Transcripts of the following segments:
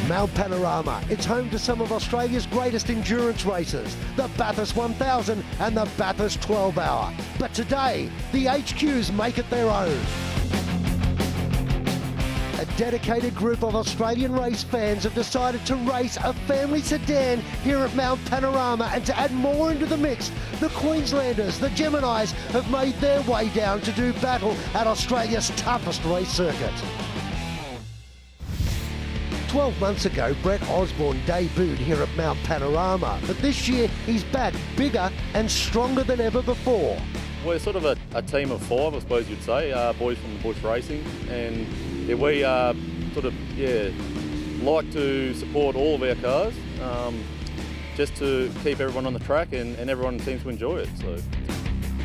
Mount Panorama, it's home to some of Australia's greatest endurance races, the Bathurst 1000 and the Bathurst 12 Hour. But today, the HQs make it their own. A dedicated group of Australian race fans have decided to race a family sedan here at Mount Panorama, and to add more into the mix, the Queenslanders, the Geminis, have made their way down to do battle at Australia's toughest race circuit. 12 months ago, Brett Osborne debuted here at Mount Panorama, but this year he's back bigger and stronger than ever before. We're sort of a team of five, I suppose you'd say, boys from the bush racing, and we like to support all of our cars, just to keep everyone on the track, and everyone seems to enjoy it. So,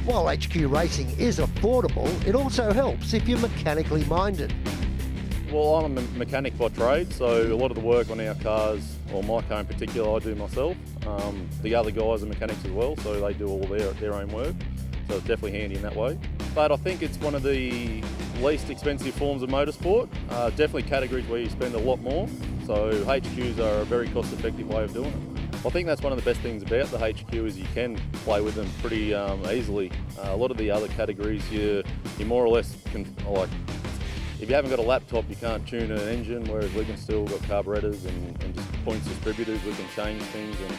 while HQ racing is affordable, it also helps if you're mechanically minded. Well, I'm a mechanic by trade, so a lot of the work on our cars, or my car in particular, I do myself. The other guys are mechanics as well, so they do all their own work. So it's definitely handy in that way. But I think it's one of the least expensive forms of motorsport. Definitely categories where you spend a lot more. So HQs are a very cost-effective way of doing it. I think that's one of the best things about the HQ is you can play with them pretty easily. A lot of the other categories, you more or less can, like, if you haven't got a laptop, you can't tune an engine, whereas we can still got carburetors and just points distributors, we can change things, and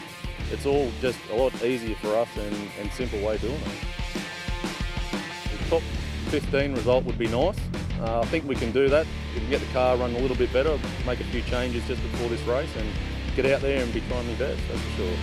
it's all just a lot easier for us and simple way of doing it. The top 15 result would be nice. I think we can do that. We can get the car run a little bit better, make a few changes just before this race and get out there and be trying my best, that's for sure.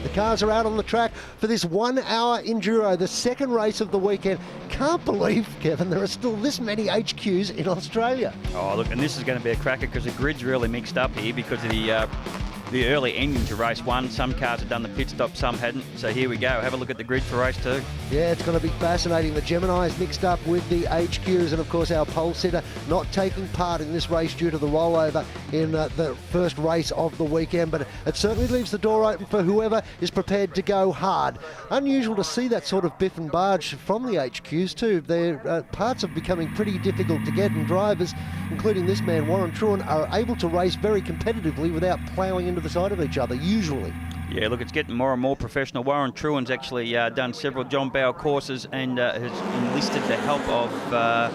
The cars are out on the track for this 1 hour enduro, the second race of the weekend. Can't believe, Kevin, there are still this many HQs in Australia. Oh, look, and this is going to be a cracker because the grid's really mixed up here because of the early ending to race one. Some cars have done the pit stop, some hadn't. So here we go. Have a look at the grid for race two. Yeah, it's going to be fascinating. The Geminis mixed up with the HQs, and of course our pole sitter not taking part in this race due to the rollover in the first race of the weekend. But it certainly leaves the door open for whoever is prepared to go hard. Unusual to see that sort of biff and barge from the HQs too. Their parts are becoming pretty difficult to get, and drivers, including this man Warren Truan, are able to race very competitively without ploughing into the side of each other, usually. Yeah, look, it's getting more and more professional. Warren Truan's actually done several John Bowe courses and has enlisted the help of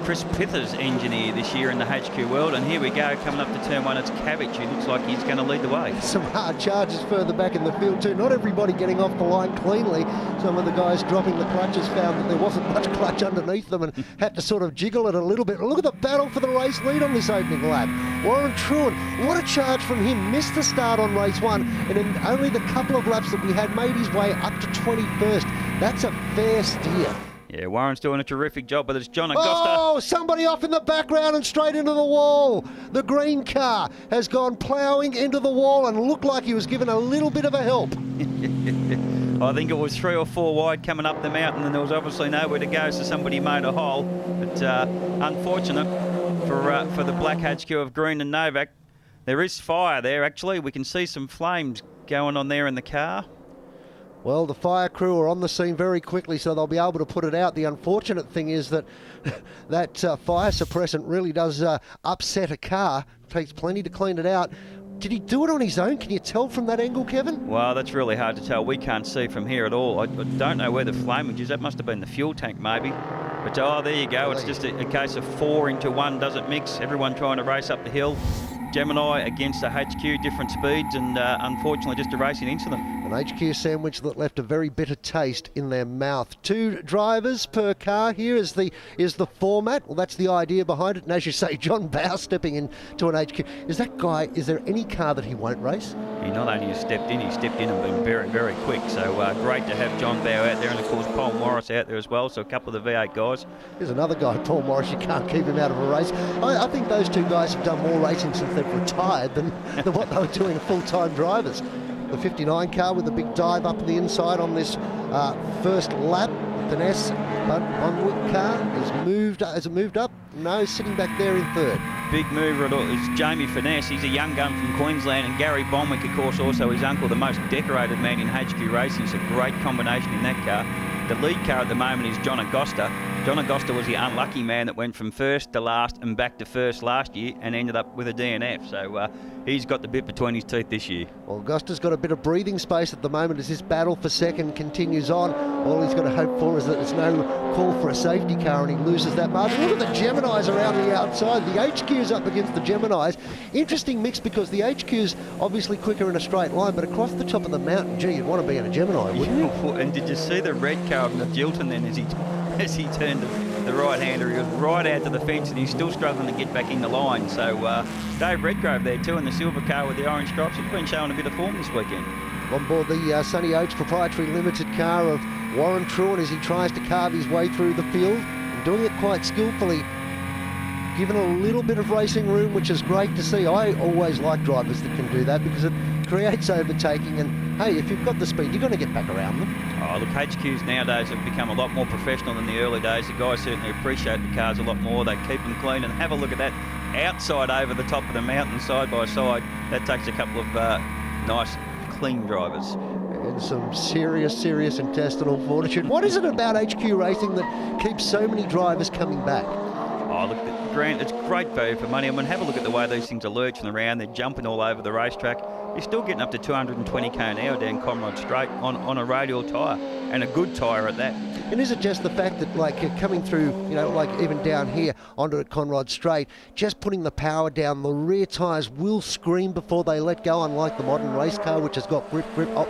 Chris Pither's engineer this year in the HQ world. And here we go, coming up to turn one, it's Cabbage, who looks like he's going to lead the way. Some hard charges further back in the field too. Not everybody getting off the line cleanly. Some of the guys dropping the clutches found that there wasn't much clutch underneath them and had to sort of jiggle it a little bit. Look at the battle for the race lead on this opening lap. Warren Truan, what a charge from him. Missed the start on race one, and in only the couple of laps that we had made his way up to 21st. That's a fair steer. Yeah, Warren's doing a terrific job, but it's John Acosta. Oh, somebody off in the background and straight into the wall. The green car has gone ploughing into the wall and looked like he was given a little bit of a help. I think it was 3 or 4 wide coming up the mountain, and there was obviously nowhere to go, so somebody made a hole. But unfortunate for the black HQ of Green and Novak. There is fire there, actually. We can see some flames going on there in the car. Well, the fire crew are on the scene very quickly, so they'll be able to put it out. The unfortunate thing is that that fire suppressant really does upset a car. It takes plenty to clean it out. Did he do it on his own? Can you tell from that angle, Kevin? Well, that's really hard to tell. We can't see from here at all. I don't know where the flamage is. That must have been the fuel tank, maybe. But, oh, there you go. It's just a case of 4 into 1 doesn't mix. Everyone trying to race up the hill. Gemini against the HQ, different speeds, and unfortunately just a racing incident. An HQ sandwich that left a very bitter taste in their mouth. 2 drivers per car here is the format. Well, that's the idea behind it. And as you say, John Bowe stepping into an HQ. Is there any car that he won't race? He not only has stepped in and been very, very quick. So great to have John Bowe out there, and of course Paul Morris out there as well. So a couple of the V8 guys. There's another guy, Paul Morris. You can't keep him out of a race. I think those 2 guys have done more racing since they've retired than what they were doing full-time drivers. The 59 car with the big dive up the inside on this first lap. Finesse Bunwick car has it moved up? No, sitting back there in third. Big mover is Jamie Finesse. He's a young gun from Queensland, and Gary Bonwick, of course, also his uncle, the most decorated man in HQ racing. It's a great combination in that car. The lead car at the moment is John Acosta. John Augusta was the unlucky man that went from first to last and back to first last year and ended up with a DNF. So he's got the bit between his teeth this year. Well, Augusta's got a bit of breathing space at the moment as this battle for second continues on. All he's got to hope for is that there's no call for a safety car and he loses that margin. Look at the Geminis around the outside. The HQ's up against the Geminis. Interesting mix because the HQ's obviously quicker in a straight line, but across the top of the mountain, gee, you'd want to be in a Gemini, wouldn't you? And did you see the red car of Gilton then as he turned the right-hander? He was right out to the fence and he's still struggling to get back in the line. So Dave Redgrove there too in the silver car with the orange stripes. He's been showing a bit of form this weekend. On board the Sunny Oaks proprietary limited car of Warren Truan as he tries to carve his way through the field and doing it quite skillfully. Given a little bit of racing room, which is great to see. I always like drivers that can do that because it creates overtaking, and hey, if you've got the speed, you're going to get back around them. Oh, look, HQs nowadays have become a lot more professional than the early days. The guys certainly appreciate the cars a lot more. They keep them clean, and have a look at that outside over the top of the mountain, side by side. That takes a couple of nice, clean drivers. And some serious intestinal fortitude. What is it about HQ racing that keeps so many drivers coming back? Oh, look, Grant, it's great value for money. I mean, have a look at the way these things are lurching around. They're jumping all over the racetrack. You're still getting up to 220 k an hour down Conrod Straight on a radial tyre, and a good tyre at that. And is it just the fact that, like, coming through, you know, like even down here onto Conrod Straight, just putting the power down, the rear tyres will scream before they let go, unlike the modern race car, which has got grip, oh,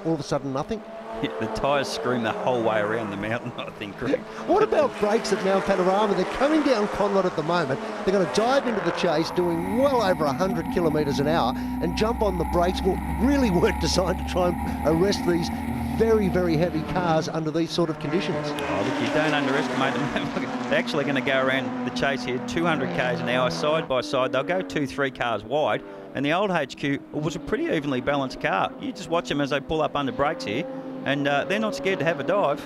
all of a sudden nothing? Yeah, the tyres scream the whole way around the mountain, I think, Greg. What about brakes at Mount Panorama? They're coming down Conrod at the moment. They're going to dive into the chase, doing well over 100 kilometres an hour, and jump on the brakes. Well, really weren't designed to try and arrest these very heavy cars under these sort of conditions. Oh, look, you don't underestimate them. They're actually going to go around the chase here 200 k's an hour, side by side. They'll go 2-3 cars wide, and the old HQ was a pretty evenly balanced car. You just watch them as they pull up under brakes here, and they're not scared to have a dive.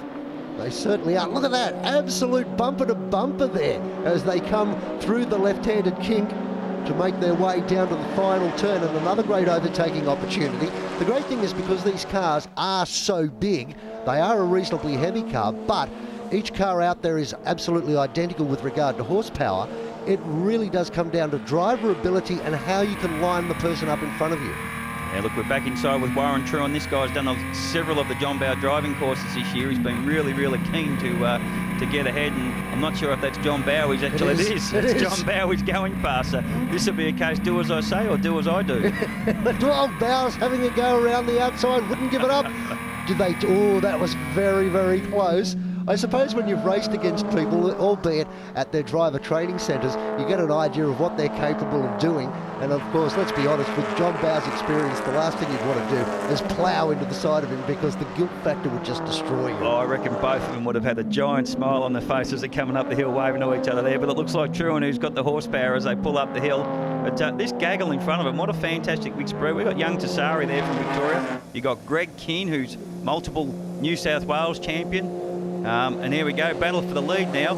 They certainly are. Look at that, absolute bumper to bumper there as they come through the left-handed kink to make their way down to the final turn, and another great overtaking opportunity. The great thing is because these cars are so big, they are a reasonably heavy car, but each car out there is absolutely identical with regard to horsepower. It really does come down to driver ability and how you can line the person up in front of you. Yeah, look, we're back inside with Warren Truan. This guy's done several of the John Bowe driving courses this year. He's been really keen to get ahead, and I'm not sure if that's John Bowe. It is. It's John Bowe he's going past. So this will be a case, do as I say or do as I do. Well, Bowe's having a go around the outside, wouldn't give it up. Did they? Oh, that was very close. I suppose when you've raced against people, albeit at their driver training centres, you get an idea of what they're capable of doing. And of course, let's be honest, with John Bowe's experience, the last thing you'd want to do is plough into the side of him because the guilt factor would just destroy you. Oh, I reckon both of them would have had a giant smile on their faces. They're coming up the hill waving to each other there, but it looks like Truan who's got the horsepower as they pull up the hill. But this gaggle in front of him, what a fantastic mixed breed. We've got young Tassari there from Victoria. You've got Greg Keane, who's multiple New South Wales champion. And here we go, battle for the lead now.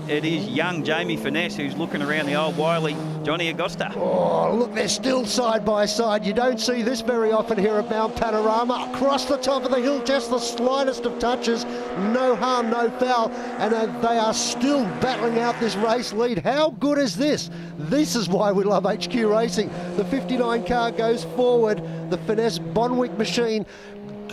It is young Jamie Finesse who's looking around the old wily Johnny Augusta. Oh, look, they're still side by side. You don't see this very often here at Mount Panorama. Across the top of the hill, just the slightest of touches. No harm, no foul. And they are still battling out this race lead. How good is this? This is why we love HQ racing. The 59 car goes forward. The Finesse Bonwick machine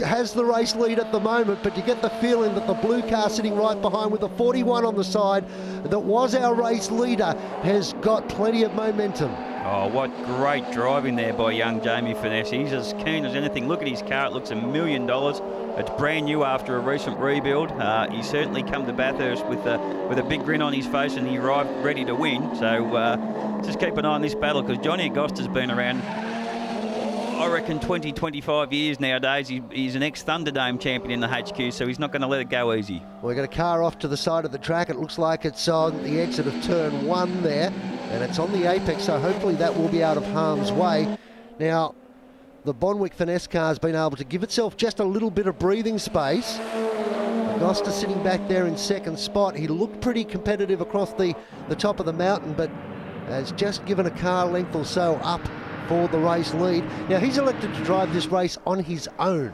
has the race lead at the moment, but you get the feeling that the blue car sitting right behind with the 41 on the side that was our race leader has got plenty of momentum. Oh, what great driving there by young Jamie Finesse. He's as keen as anything. Look at his car, it looks $1 million. It's brand new after a recent rebuild. He's certainly come to Bathurst with a big grin on his face, and he arrived ready to win. So just keep an eye on this battle, because Johnny Augusta's been around, I reckon, 20-25 years nowadays. He's an ex-Thunderdome champion in the HQ, so he's not going to let it go easy. We've got a car off to the side of the track. It looks like it's on the exit of turn 1 there, and it's on the apex, so hopefully that will be out of harm's way. Now, the Bonwick Finesse car has been able to give itself just a little bit of breathing space. Augusta sitting back there in second spot. He looked pretty competitive across the top of the mountain, but has just given a car length or so up for the race lead. Now, he's elected to drive this race on his own.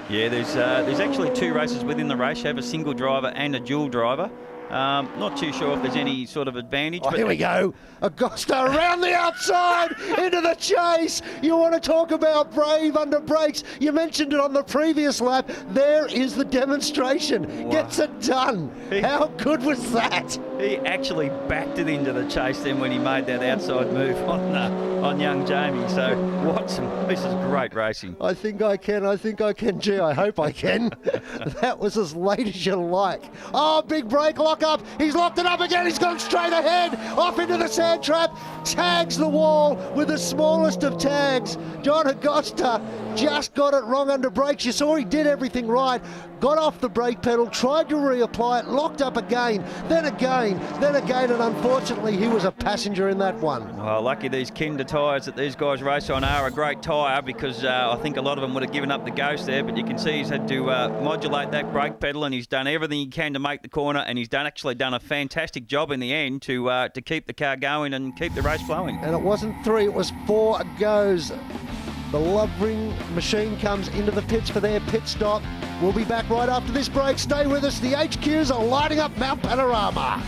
Yeah, there's actually 2 races within the race. You have a single driver and a dual driver. Not too sure if there's any sort of advantage. Oh, but here we go. Acosta around the outside into the chase. You want to talk about brave under brakes? You mentioned it on the previous lap. There is the demonstration. Wow. Gets it done. How good was that? He actually backed it into the chase then when he made that outside move on young Jamie. So Watson, this is great racing. I think I can. Gee, I hope I can. That was as late as you like. Oh, big brake lock up. He's locked it up again. He's gone straight ahead. Off into the sand trap. Tags the wall with the smallest of tags. John Acosta just got it wrong under brakes. You saw he did everything right. Got off the brake pedal, tried to reapply it, locked up again, then again, and unfortunately he was a passenger in that one. Well, lucky these Kinder tyres that these guys race on are a great tyre, because I think a lot of them would have given up the ghost there, but you can see he's had to modulate that brake pedal, and he's done everything he can to make the corner, and he's actually done a fantastic job in the end to keep the car going and keep the race flowing. And it wasn't 3, it was 4 goes. The Lovering machine comes into the pits for their pit stop. We'll be back right after this break. Stay with us. The HQs are lighting up Mount Panorama.